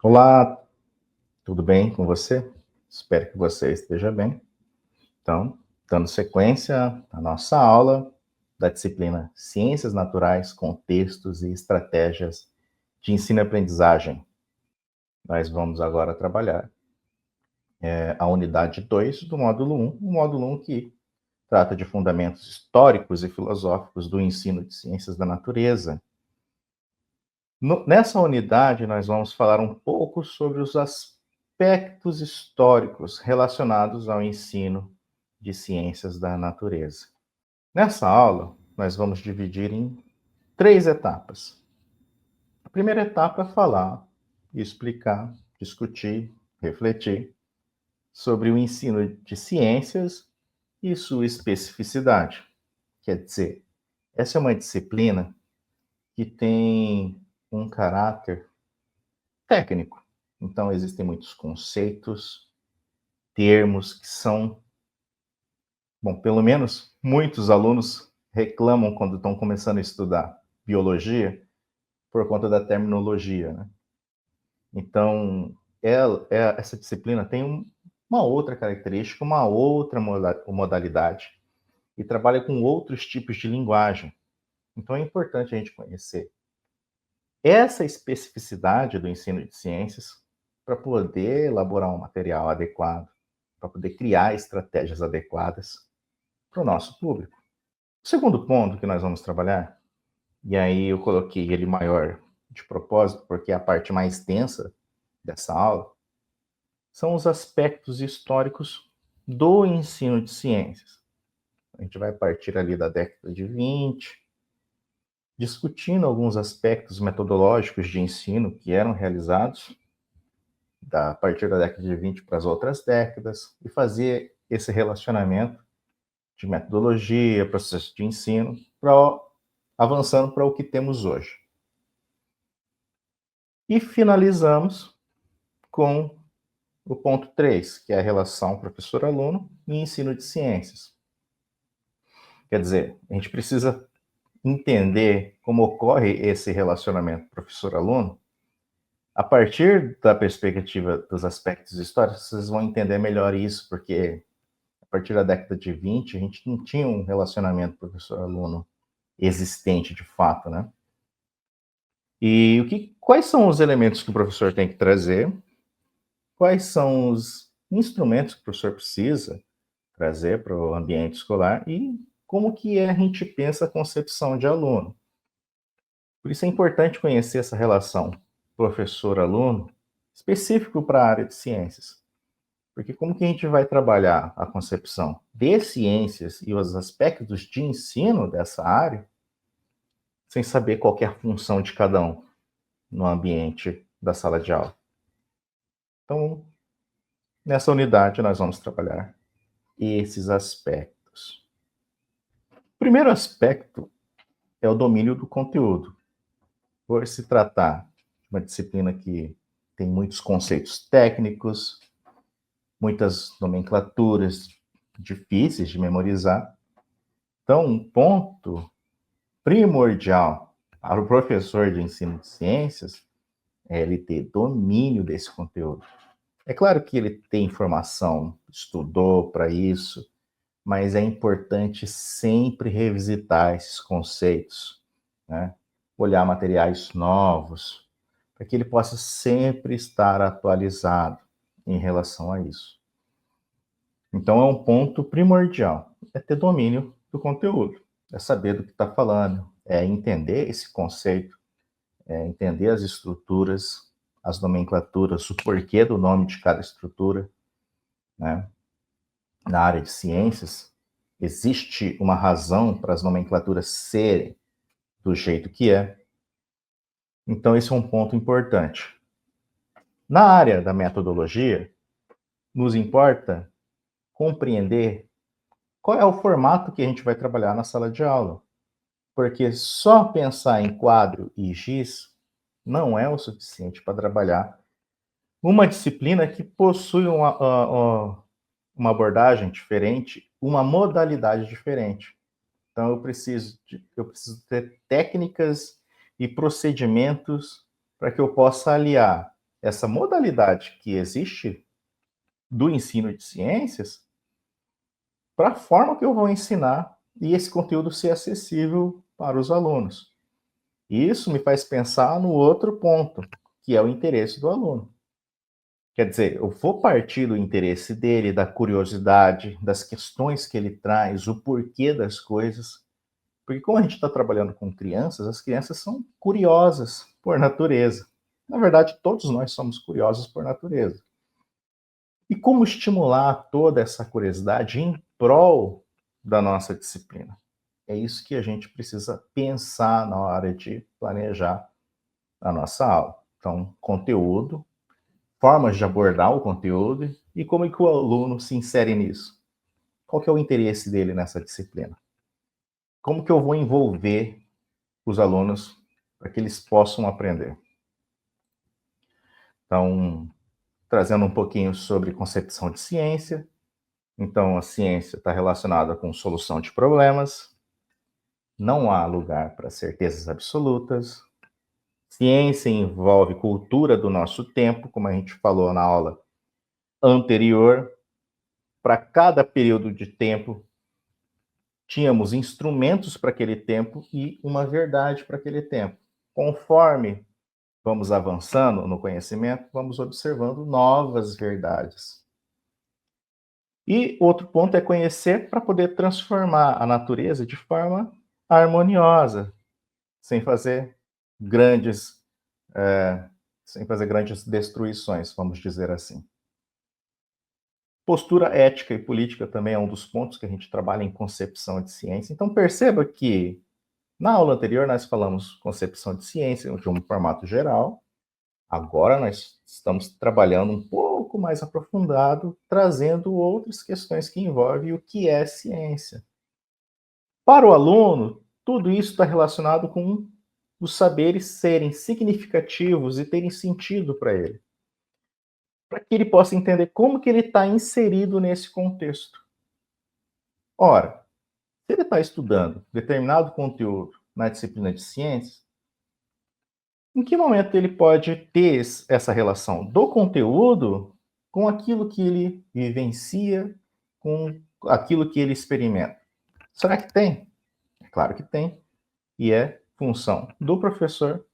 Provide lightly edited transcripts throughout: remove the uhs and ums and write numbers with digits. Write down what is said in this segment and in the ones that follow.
Olá, tudo bem com você? Espero que você esteja bem. Então, dando sequência à nossa aula da disciplina Ciências Naturais, Contextos e Estratégias de Ensino e Aprendizagem. Nós vamos agora trabalhar a unidade 2 do módulo 1, o módulo 1 que trata de fundamentos históricos e filosóficos do ensino de ciências da natureza. Nessa unidade, nós vamos falar um pouco sobre os aspectos históricos relacionados ao ensino de ciências da natureza. Nessa aula, nós vamos dividir em 3 etapas. A primeira etapa é falar, explicar, discutir, refletir sobre o ensino de ciências e sua especificidade. Quer dizer, essa é uma disciplina que tem um caráter técnico. Então, existem muitos conceitos, termos que são, bom, pelo menos muitos alunos reclamam quando estão começando a estudar biologia por conta da terminologia, né? Então, essa disciplina tem uma outra característica, uma outra modalidade e trabalha com outros tipos de linguagem. Então, é importante a gente conhecer essa especificidade do ensino de ciências para poder elaborar um material adequado, para poder criar estratégias adequadas para o nosso público. O segundo ponto que nós vamos trabalhar, e aí eu coloquei ele maior de propósito, porque é a parte mais densa dessa aula, são os aspectos históricos do ensino de ciências. A gente vai partir ali da década de 20, discutindo alguns aspectos metodológicos de ensino que eram realizados a partir da década de 20 para as outras décadas e fazer esse relacionamento de metodologia, processo de ensino, avançando para o que temos hoje. E finalizamos com o ponto 3, que é a relação professor-aluno e ensino de ciências. Quer dizer, a gente precisa entender como ocorre esse relacionamento professor-aluno. A partir da perspectiva dos aspectos históricos, vocês vão entender melhor isso, porque a partir da década de 20, a gente não tinha um relacionamento professor-aluno existente de fato, né? E quais são os elementos que o professor tem que trazer? Quais são os instrumentos que o professor precisa trazer para o ambiente escolar e como que a gente pensa a concepção de aluno? Por isso é importante conhecer essa relação professor-aluno específico para a área de ciências. Porque como que a gente vai trabalhar a concepção de ciências e os aspectos de ensino dessa área sem saber qual é a função de cada um no ambiente da sala de aula? Então, nessa unidade nós vamos trabalhar esses aspectos. O primeiro aspecto é o domínio do conteúdo. Por se tratar de uma disciplina que tem muitos conceitos técnicos, muitas nomenclaturas difíceis de memorizar. Então, um ponto primordial para o professor de ensino de ciências é ele ter domínio desse conteúdo. É claro que ele tem informação, estudou para isso, mas é importante sempre revisitar esses conceitos, né? Olhar materiais novos, para que ele possa sempre estar atualizado em relação a isso. Então, é um ponto primordial, é ter domínio do conteúdo, é saber do que está falando, é entender esse conceito, é entender as estruturas, as nomenclaturas, o porquê do nome de cada estrutura, né? Na área de ciências, existe uma razão para as nomenclaturas serem do jeito que é. Então, esse é um ponto importante. Na área da metodologia, nos importa compreender qual é o formato que a gente vai trabalhar na sala de aula. Porque só pensar em quadro e giz não é o suficiente para trabalhar uma disciplina que possui uma abordagem diferente, uma modalidade diferente. Então, eu preciso ter técnicas e procedimentos para que eu possa aliar essa modalidade que existe do ensino de ciências para a forma que eu vou ensinar e esse conteúdo ser acessível para os alunos. Isso me faz pensar no outro ponto, que é o interesse do aluno. Quer dizer, eu vou partir do interesse dele, da curiosidade, das questões que ele traz, o porquê das coisas. Porque como a gente está trabalhando com crianças, as crianças são curiosas por natureza. Na verdade, todos nós somos curiosos por natureza. E como estimular toda essa curiosidade em prol da nossa disciplina? É isso que a gente precisa pensar na hora de planejar a nossa aula. Então, conteúdo, formas de abordar o conteúdo e como é que o aluno se insere nisso. Qual que é o interesse dele nessa disciplina? Como que eu vou envolver os alunos para que eles possam aprender? Então, trazendo um pouquinho sobre concepção de ciência. Então, a ciência está relacionada com solução de problemas, não há lugar para certezas absolutas. Ciência envolve cultura do nosso tempo, como a gente falou na aula anterior. Para cada período de tempo, tínhamos instrumentos para aquele tempo e uma verdade para aquele tempo. Conforme vamos avançando no conhecimento, vamos observando novas verdades. E outro ponto é conhecer para poder transformar a natureza de forma harmoniosa, sem fazer grandes, sem fazer grandes destruições, vamos dizer assim. Postura ética e política também é um dos pontos que a gente trabalha em concepção de ciência. Então perceba que na aula anterior nós falamos concepção de ciência de um formato geral. Agora nós estamos trabalhando um pouco mais aprofundado, trazendo outras questões que envolvem o que é ciência. Para o aluno, tudo isso está relacionado com os saberes serem significativos e terem sentido para ele, para que ele possa entender como que ele está inserido nesse contexto. Ora, se ele está estudando determinado conteúdo na disciplina de ciências, em que momento ele pode ter essa relação do conteúdo com aquilo que ele vivencia, com aquilo que ele experimenta? Será que tem? É claro que tem. E é função do professor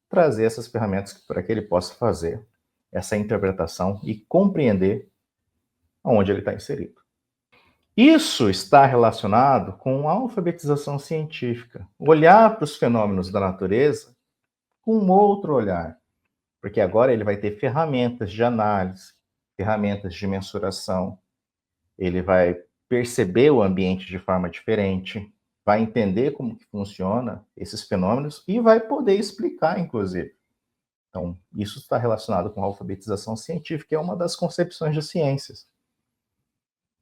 trazer essas ferramentas para que ele possa fazer essa interpretação e compreender onde ele está inserido. Isso está relacionado com a alfabetização científica. Olhar para os fenômenos da natureza com um outro olhar, porque agora ele vai ter ferramentas de análise, ferramentas de mensuração, ele vai perceber o ambiente de forma diferente, vai entender como que funciona esses fenômenos e vai poder explicar, inclusive. Então, isso está relacionado com a alfabetização científica, que é uma das concepções de ciências.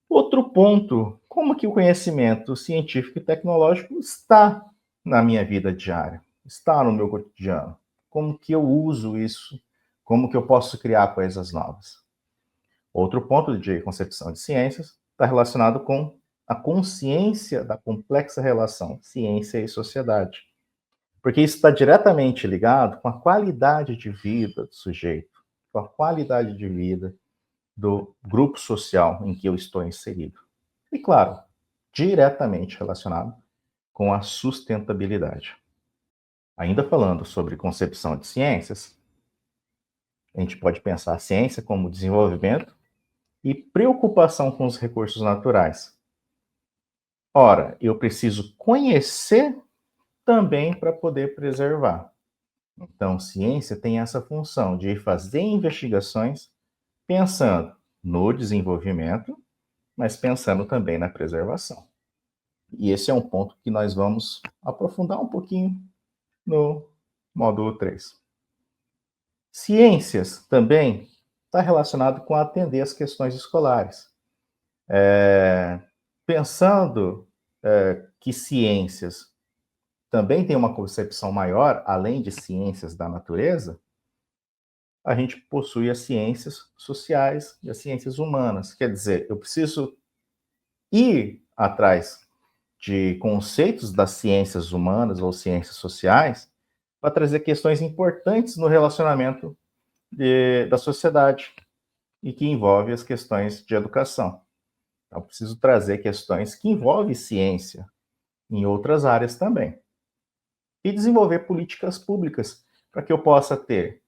Outro ponto, como que o conhecimento científico e tecnológico está na minha vida diária, está no meu cotidiano? Como que eu uso isso? Como que eu posso criar coisas novas? Outro ponto de concepção de ciências está relacionado com a consciência da complexa relação ciência e sociedade, porque isso está diretamente ligado com a qualidade de vida do sujeito, com a qualidade de vida do grupo social em que eu estou inserido. E, claro, diretamente relacionado com a sustentabilidade. Ainda falando sobre concepção de ciências, a gente pode pensar a ciência como desenvolvimento e preocupação com os recursos naturais. Ora, eu preciso conhecer também para poder preservar. Então, ciência tem essa função de fazer investigações pensando no desenvolvimento, mas pensando também na preservação. E esse é um ponto que nós vamos aprofundar um pouquinho no módulo 3. Ciências também está relacionado com atender as questões escolares. Pensando que ciências também tem uma concepção maior, além de ciências da natureza, a gente possui as ciências sociais e as ciências humanas. Quer dizer, eu preciso ir atrás de conceitos das ciências humanas ou ciências sociais para trazer questões importantes no relacionamento da sociedade e que envolve as questões de educação. Então, preciso trazer questões que envolvem ciência em outras áreas também. E desenvolver políticas públicas para que eu possa ter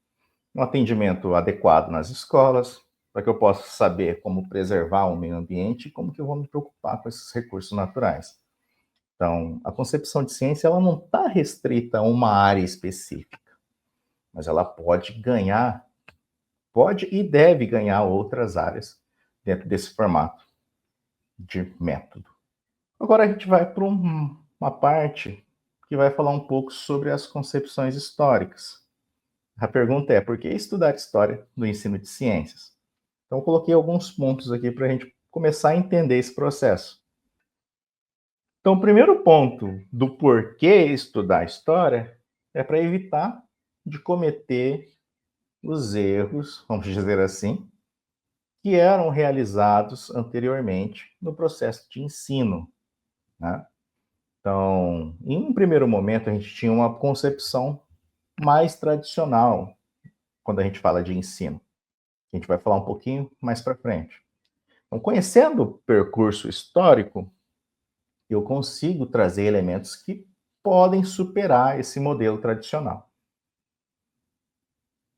um atendimento adequado nas escolas, para que eu possa saber como preservar o meio ambiente e como que eu vou me preocupar com esses recursos naturais. Então, a concepção de ciência ela não está restrita a uma área específica, mas ela pode e deve ganhar outras áreas dentro desse formato de método. Agora a gente vai para uma parte que vai falar um pouco sobre as concepções históricas. A pergunta é: por que estudar história no ensino de ciências? Então, eu coloquei alguns pontos aqui para a gente começar a entender esse processo. Então, o primeiro ponto do porquê estudar história é para evitar de cometer os erros, vamos dizer assim, que eram realizados anteriormente no processo de ensino, né? Então, em um primeiro momento, a gente tinha uma concepção mais tradicional quando a gente fala de ensino. A gente vai falar um pouquinho mais para frente. Então, conhecendo o percurso histórico, eu consigo trazer elementos que podem superar esse modelo tradicional.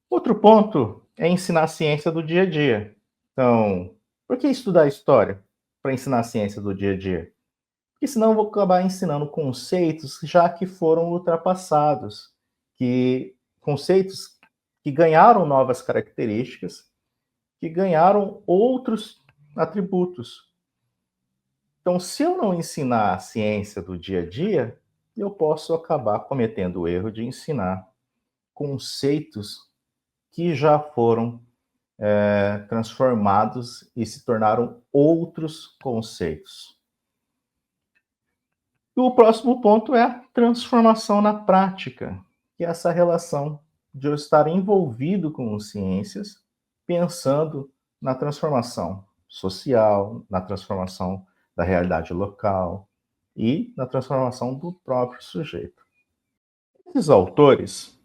Outro ponto é ensinar a ciência do dia a dia. Então, por que estudar história para ensinar a ciência do dia a dia? Porque senão eu vou acabar ensinando conceitos já que foram ultrapassados, que conceitos que ganharam novas características, que ganharam outros atributos. Então, se eu não ensinar a ciência do dia a dia, eu posso acabar cometendo o erro de ensinar conceitos que já foram transformados e se tornaram outros conceitos. E o próximo ponto é a transformação na prática, que é essa relação de eu estar envolvido com ciências, pensando na transformação social, na transformação da realidade local e na transformação do próprio sujeito. Esses autores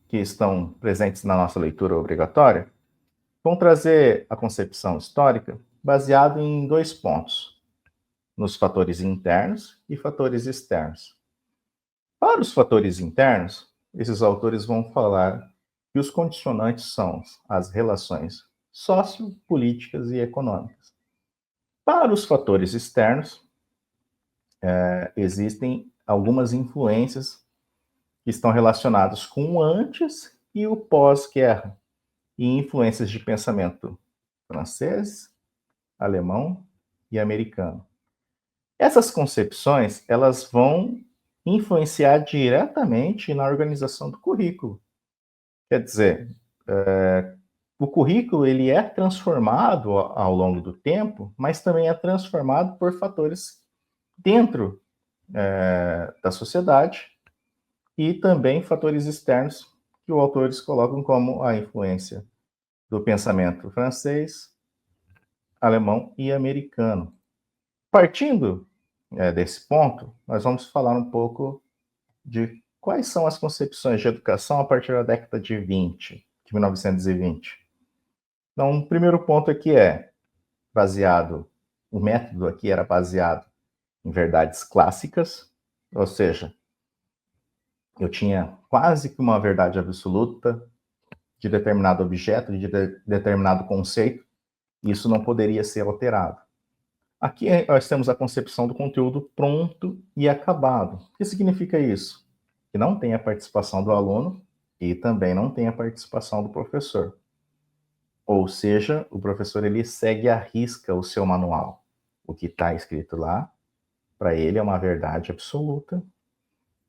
que estão presentes na nossa leitura obrigatória vão trazer a concepção histórica baseado em dois pontos: nos fatores internos e fatores externos. Para os fatores internos, esses autores vão falar que os condicionantes são as relações sociopolíticas e econômicas. Para os fatores externos, existem algumas influências que estão relacionadas com o antes e o pós-guerra, e influências de pensamento francês, alemão e americano. Essas concepções, elas vão influenciar diretamente na organização do currículo. Quer dizer, o currículo ele é transformado ao longo do tempo, mas também é transformado por fatores dentro da sociedade e também fatores externos que os autores colocam como a influência do pensamento francês, alemão e americano. Partindo desse ponto, nós vamos falar um pouco de quais são as concepções de educação a partir da década de 20, de 1920. Então, o primeiro ponto aqui o método aqui era baseado em verdades clássicas, ou seja, eu tinha quase que uma verdade absoluta de determinado objeto, de determinado conceito, e isso não poderia ser alterado. Aqui nós temos a concepção do conteúdo pronto e acabado. O que significa isso? Que não tem a participação do aluno e também não tem a participação do professor. Ou seja, o professor ele segue à risca o seu manual. O que está escrito lá, para ele é uma verdade absoluta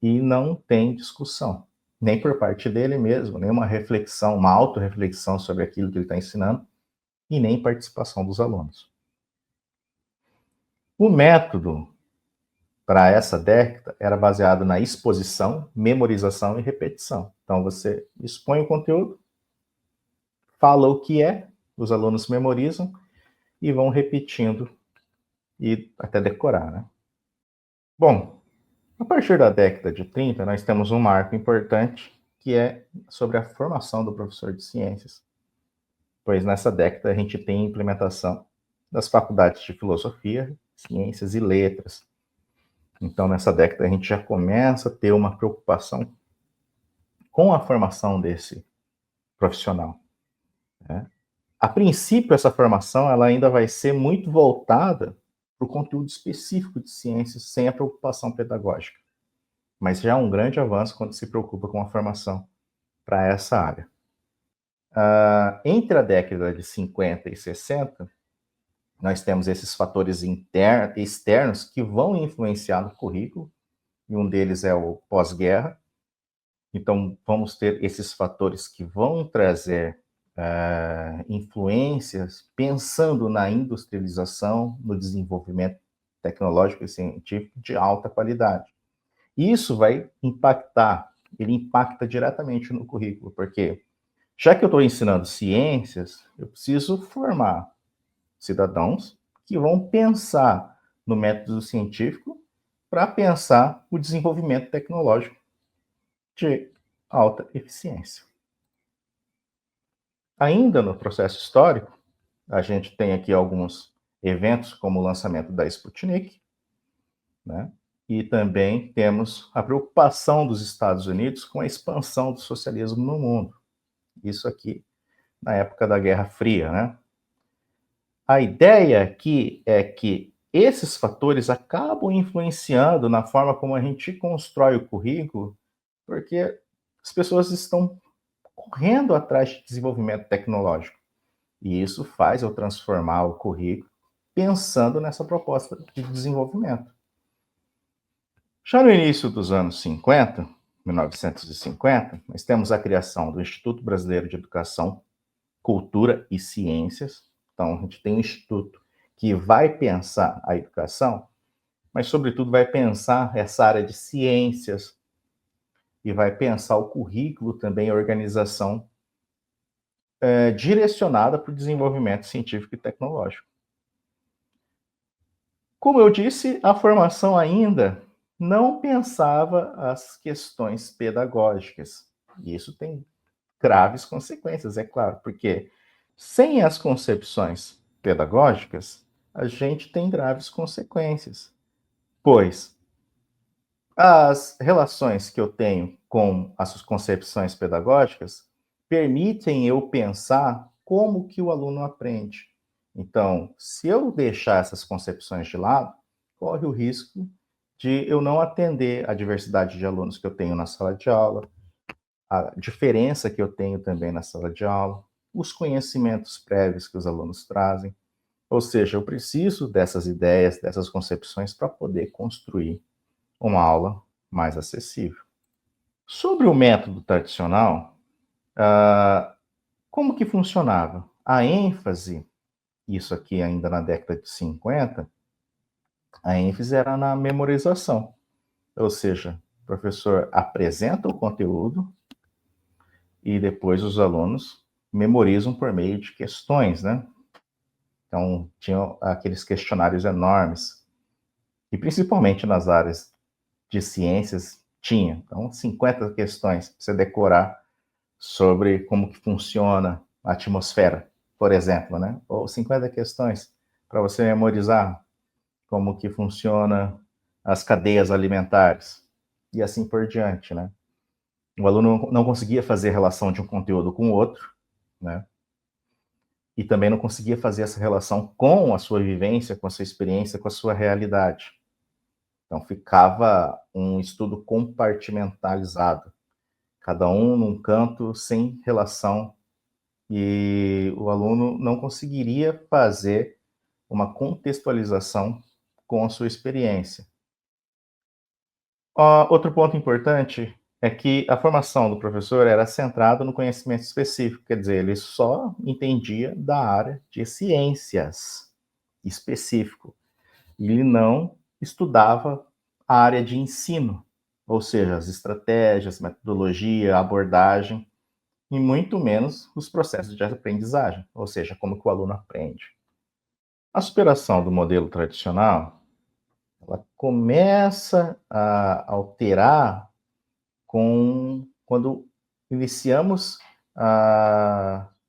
e não tem discussão, nem por parte dele mesmo, nem uma reflexão, uma autorreflexão sobre aquilo que ele está ensinando, e nem participação dos alunos. O método para essa década era baseado na exposição, memorização e repetição. Então você expõe o conteúdo, fala o que é, os alunos memorizam e vão repetindo e até decorar, né? Bom, a partir da década de 30, nós temos um marco importante que é sobre a formação do professor de ciências. pois nessa década a gente tem implementação das faculdades de filosofia, ciências e letras. Então, nessa década, a gente já começa a ter uma preocupação com a formação desse profissional, né? A princípio, essa formação ela ainda vai ser muito voltada para o conteúdo específico de ciências, sem a preocupação pedagógica. Mas já é um grande avanço quando se preocupa com a formação para essa área. Entre a década de 50 e 60, nós temos esses fatores externos que vão influenciar no currículo, e um deles é o pós-guerra. Então, vamos ter esses fatores que vão trazer influências pensando na industrialização, no desenvolvimento tecnológico e científico de alta qualidade. Isso vai impactar, ele impacta diretamente no currículo, porque já que eu estou ensinando ciências, eu preciso formar cidadãos que vão pensar no método científico para pensar o desenvolvimento tecnológico de alta eficiência. Ainda no processo histórico, a gente tem aqui alguns eventos, como o lançamento da Sputnik, né? E também temos a preocupação dos Estados Unidos com a expansão do socialismo no mundo. Isso aqui na época da Guerra Fria, né? A ideia aqui é que esses fatores acabam influenciando na forma como a gente constrói o currículo, porque as pessoas estão correndo atrás de desenvolvimento tecnológico. E isso faz eu transformar o currículo pensando nessa proposta de desenvolvimento. Já no início dos anos 50, 1950, nós temos a criação do Instituto Brasileiro de Educação, Cultura e Ciências. Então, a gente tem um instituto que vai pensar a educação, mas, sobretudo, vai pensar essa área de ciências e vai pensar o currículo também, a organização direcionada para o desenvolvimento científico e tecnológico. Como eu disse, a formação ainda não pensava as questões pedagógicas. E isso tem graves consequências, é claro, porque sem as concepções pedagógicas, a gente tem graves consequências. Pois as relações que eu tenho com as concepções pedagógicas permitem eu pensar como que o aluno aprende. Então, se eu deixar essas concepções de lado, corre o risco de eu não atender a diversidade de alunos que eu tenho na sala de aula, a diferença que eu tenho também na sala de aula, os conhecimentos prévios que os alunos trazem. Ou seja, eu preciso dessas ideias, dessas concepções para poder construir uma aula mais acessível. Sobre o método tradicional, como que funcionava? A ênfase, isso aqui ainda na década de 50, a ênfase era na memorização. Ou seja, o professor apresenta o conteúdo e depois os alunos memorizam por meio de questões, né? Então, tinham aqueles questionários enormes, e principalmente nas áreas de ciências, tinha. Então, 50 questões para você decorar sobre como que funciona a atmosfera, por exemplo, né? Ou 50 questões para você memorizar como que funciona as cadeias alimentares, e assim por diante, né? O aluno não conseguia fazer relação de um conteúdo com o outro, né? E também não conseguia fazer essa relação com a sua vivência, com a sua experiência, com a sua realidade. Então ficava um estudo compartimentalizado, cada um num canto sem relação, e o aluno não conseguiria fazer uma contextualização com a sua experiência. Outro ponto importante é que a formação do professor era centrada no conhecimento específico, quer dizer, ele só entendia da área de ciências específico. Ele não estudava a área de ensino, ou seja, as estratégias, metodologia, abordagem, e muito menos os processos de aprendizagem, ou seja, como que o aluno aprende. A superação do modelo tradicional, ela começa a alterar quando iniciamos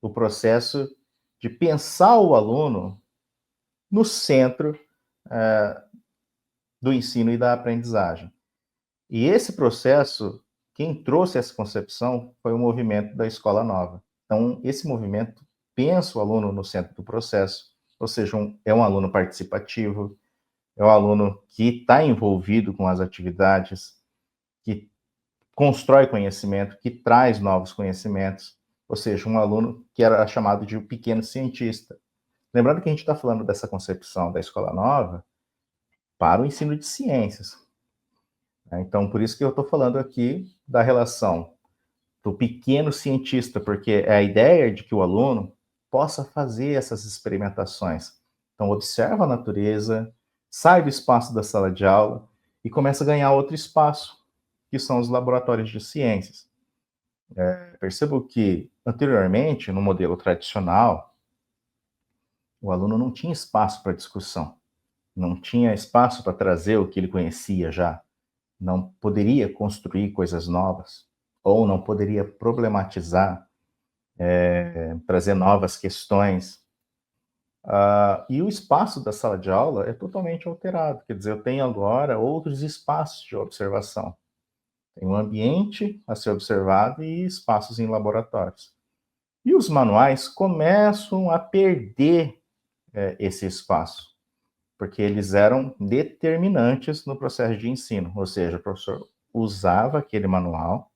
o processo de pensar o aluno no centro do ensino e da aprendizagem. E esse processo, quem trouxe essa concepção foi o movimento da Escola Nova. Então, esse movimento pensa o aluno no centro do processo, ou seja, é um aluno participativo, é um aluno que está envolvido com as atividades, que constrói conhecimento, que traz novos conhecimentos, ou seja, um aluno que era chamado de um pequeno cientista. Lembrando que a gente está falando dessa concepção da Escola Nova para o ensino de ciências. Então, por isso que eu estou falando aqui da relação do pequeno cientista, porque é a ideia de que o aluno possa fazer essas experimentações. Então, observa a natureza, sai do espaço da sala de aula e começa a ganhar outro espaço, que são os laboratórios de ciências. Percebo que, anteriormente, no modelo tradicional, o aluno não tinha espaço para discussão, não tinha espaço para trazer o que ele conhecia já, não poderia construir coisas novas, ou não poderia problematizar, trazer novas questões. E o espaço da sala de aula é totalmente alterado, quer dizer, eu tenho agora outros espaços de observação. Tem um ambiente a ser observado e espaços em laboratórios. E os manuais começam a perder esse espaço, porque eles eram determinantes no processo de ensino, ou seja, o professor usava aquele manual,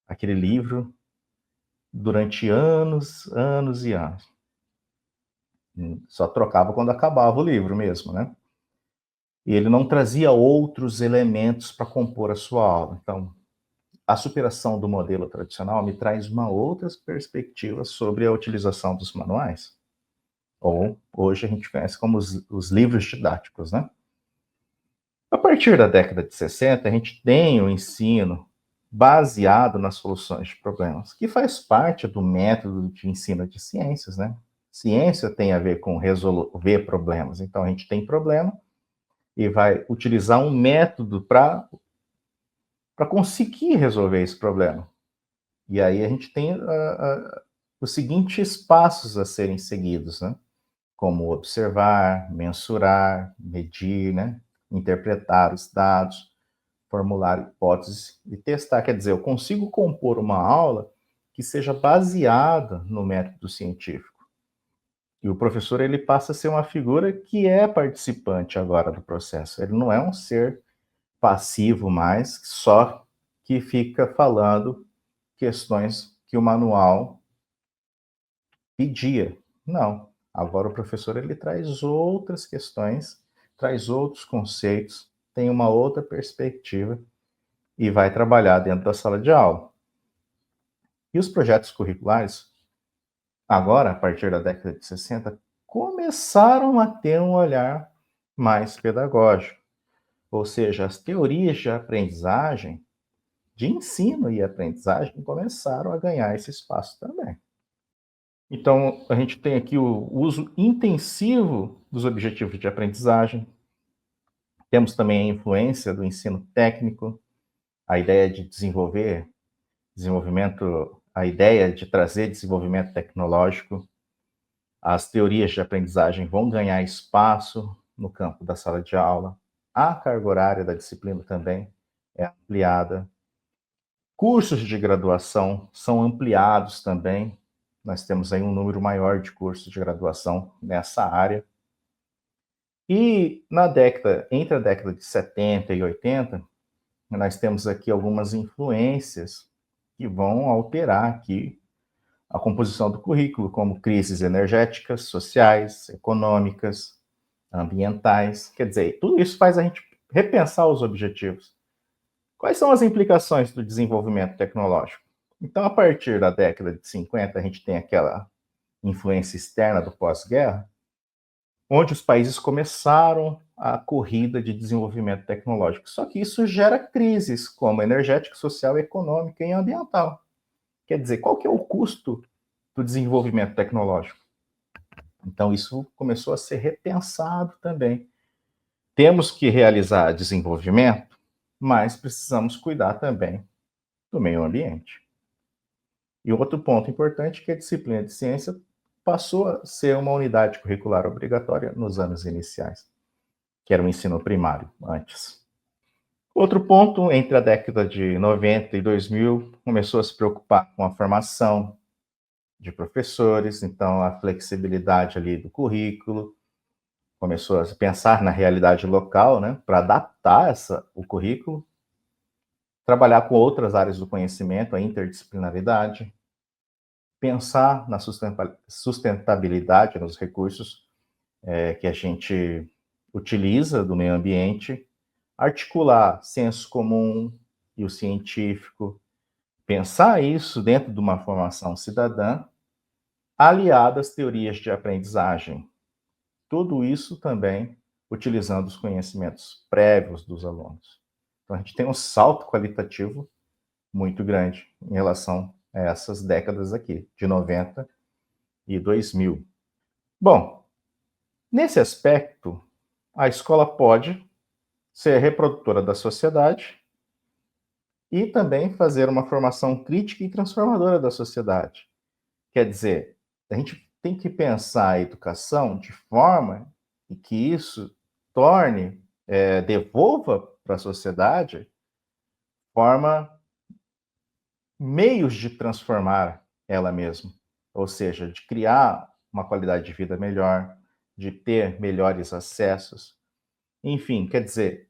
aquele livro, durante anos, anos e anos. Só trocava quando acabava o livro mesmo, né? E ele não trazia outros elementos para compor a sua aula. Então, a superação do modelo tradicional me traz uma outra perspectiva sobre a utilização dos manuais, ou hoje a gente conhece como os livros didáticos, né? A partir da década de 60, a gente tem o ensino baseado nas soluções de problemas, que faz parte do método de ensino de ciências, né? Ciência tem a ver com resolver problemas. Então, a gente tem problema e vai utilizar um método para conseguir resolver esse problema. E aí a gente tem os seguintes passos a serem seguidos, né? Como observar, mensurar, medir, né? Interpretar os dados, formular hipóteses e testar. Quer dizer, eu consigo compor uma aula que seja baseada no método científico. E o professor, ele passa a ser uma figura que é participante agora do processo. Ele não é um ser passivo mais, só que fica falando questões que o manual pedia. Não. Agora o professor, ele traz outras questões, traz outros conceitos, tem uma outra perspectiva e vai trabalhar dentro da sala de aula. E os projetos curriculares, agora, a partir da década de 60, começaram a ter um olhar mais pedagógico. Ou seja, as teorias de aprendizagem, de ensino e aprendizagem, começaram a ganhar esse espaço também. Então, a gente tem aqui o uso intensivo dos objetivos de aprendizagem. Temos também a influência do ensino técnico, a ideia de a ideia de trazer desenvolvimento tecnológico. As teorias de aprendizagem vão ganhar espaço no campo da sala de aula. A carga horária da disciplina também é ampliada. Cursos de graduação são ampliados também. Nós temos aí um número maior de cursos de graduação nessa área. E entre a década de 70 e 80, nós temos aqui algumas influências que vão alterar aqui a composição do currículo, como crises energéticas, sociais, econômicas, ambientais. Quer dizer, tudo isso faz a gente repensar os objetivos. Quais são as implicações do desenvolvimento tecnológico? Então, a partir da década de 50, a gente tem aquela influência externa do pós-guerra, onde os países começaram a corrida de desenvolvimento tecnológico. Só que isso gera crises, como energética, social, econômica e ambiental. Quer dizer, qual que é o custo do desenvolvimento tecnológico? Então, isso começou a ser repensado também. Temos que realizar desenvolvimento, mas precisamos cuidar também do meio ambiente. E outro ponto importante é que a disciplina de ciência passou a ser uma unidade curricular obrigatória nos anos iniciais, que era o ensino primário antes. Outro ponto, entre a década de 90 e 2000, começou a se preocupar com a formação de professores, então a flexibilidade ali do currículo, começou a se pensar na realidade local, né, para adaptar o currículo, trabalhar com outras áreas do conhecimento, a interdisciplinaridade, pensar na sustentabilidade nos recursos que a gente utiliza do meio ambiente, articular senso comum e o científico, pensar isso dentro de uma formação cidadã, aliada às teorias de aprendizagem. Tudo isso também utilizando os conhecimentos prévios dos alunos. Então, a gente tem um salto qualitativo muito grande em relação a essas décadas aqui, de 90 e 2000. Bom, nesse aspecto, a escola pode ser reprodutora da sociedade e também fazer uma formação crítica e transformadora da sociedade. Quer dizer, a gente tem que pensar a educação de forma que isso devolva para a sociedade meios de transformar ela mesma, ou seja, de criar uma qualidade de vida melhor, de ter melhores acessos, enfim, quer dizer,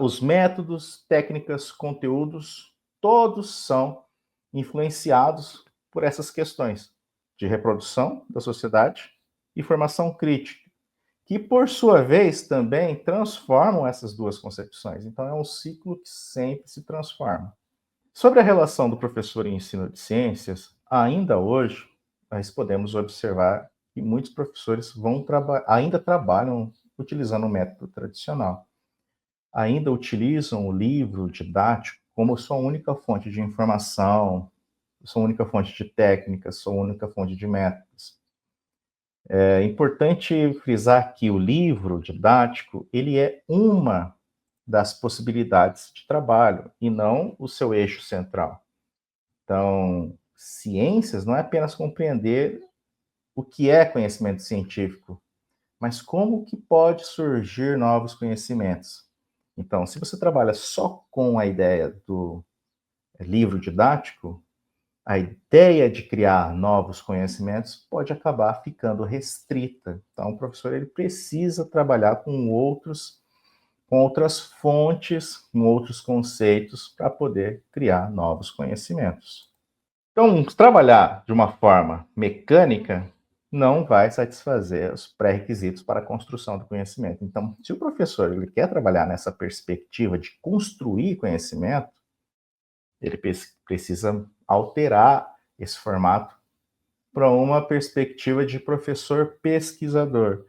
os métodos, técnicas, conteúdos, todos são influenciados por essas questões de reprodução da sociedade e formação crítica, que, por sua vez, também transformam essas duas concepções. Então, é um ciclo que sempre se transforma. Sobre a relação do professor e ensino de ciências, ainda hoje, nós podemos observar que muitos professores ainda trabalham utilizando o método tradicional. Ainda utilizam o livro didático como sua única fonte de informação, sua única fonte de técnicas, sua única fonte de métodos. É importante frisar que o livro didático, ele é uma das possibilidades de trabalho e não o seu eixo central. Então, ciências não é apenas compreender o que é conhecimento científico, mas como que pode surgir novos conhecimentos. Então, se você trabalha só com a ideia do livro didático, a ideia de criar novos conhecimentos pode acabar ficando restrita. Então, o professor ele precisa trabalhar com outras fontes, com outros conceitos para poder criar novos conhecimentos. Então, trabalhar de uma forma mecânica não vai satisfazer os pré-requisitos para a construção do conhecimento. Então, se o professor ele quer trabalhar nessa perspectiva de construir conhecimento, ele precisa alterar esse formato para uma perspectiva de professor pesquisador,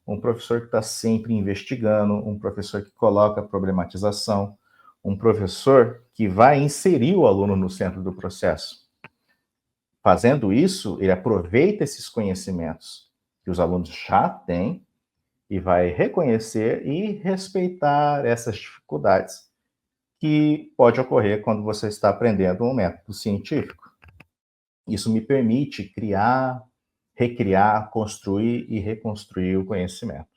um professor que está sempre investigando, um professor que coloca a problematização, um professor que vai inserir o aluno no centro do processo. Fazendo isso, ele aproveita esses conhecimentos que os alunos já têm e vai reconhecer e respeitar essas dificuldades que pode ocorrer quando você está aprendendo um método científico. Isso me permite criar, recriar, construir e reconstruir o conhecimento.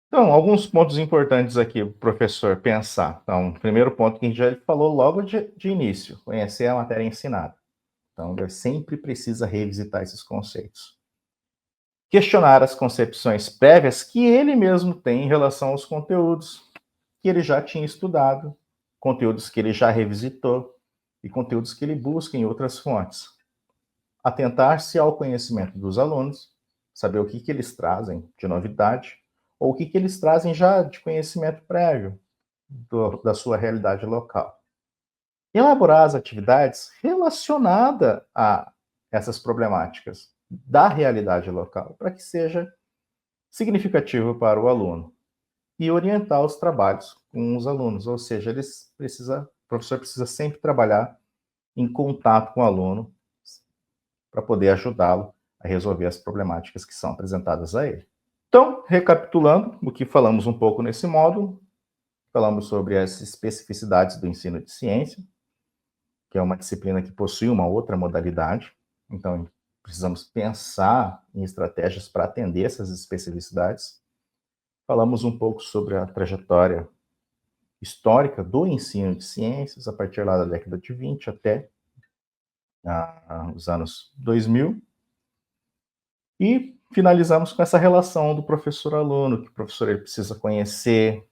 Então, alguns pontos importantes aqui para o professor pensar. Então, o primeiro ponto que a gente já falou logo de início, conhecer a matéria ensinada. Então, ele sempre precisa revisitar esses conceitos. Questionar as concepções prévias que ele mesmo tem em relação aos conteúdos que ele já tinha estudado, conteúdos que ele já revisitou e conteúdos que ele busca em outras fontes. Atentar-se ao conhecimento dos alunos, saber o que eles trazem de novidade ou o que eles trazem já de conhecimento prévio da sua realidade local. Elaborar as atividades relacionadas a essas problemáticas da realidade local, para que seja significativo para o aluno. E orientar os trabalhos com os alunos, ou seja, o professor precisa sempre trabalhar em contato com o aluno para poder ajudá-lo a resolver as problemáticas que são apresentadas a ele. Então, recapitulando o que falamos um pouco nesse módulo, falamos sobre as especificidades do ensino de ciência, que é uma disciplina que possui uma outra modalidade, então precisamos pensar em estratégias para atender essas especificidades. Falamos um pouco sobre a trajetória histórica do ensino de ciências, a partir lá da década de 20 até os anos 2000, e finalizamos com essa relação do professor-aluno, que o professor ele precisa conhecer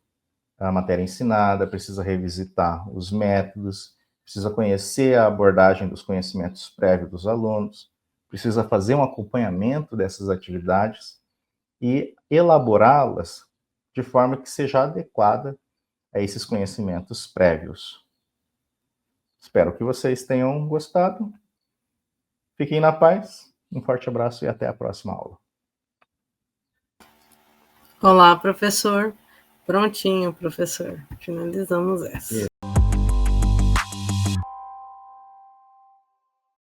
a matéria ensinada, precisa revisitar os métodos, precisa conhecer a abordagem dos conhecimentos prévios dos alunos, precisa fazer um acompanhamento dessas atividades e elaborá-las de forma que seja adequada a esses conhecimentos prévios. Espero que vocês tenham gostado. Fiquem na paz, um forte abraço e até a próxima aula. Olá, professor. Prontinho, professor. Finalizamos essa.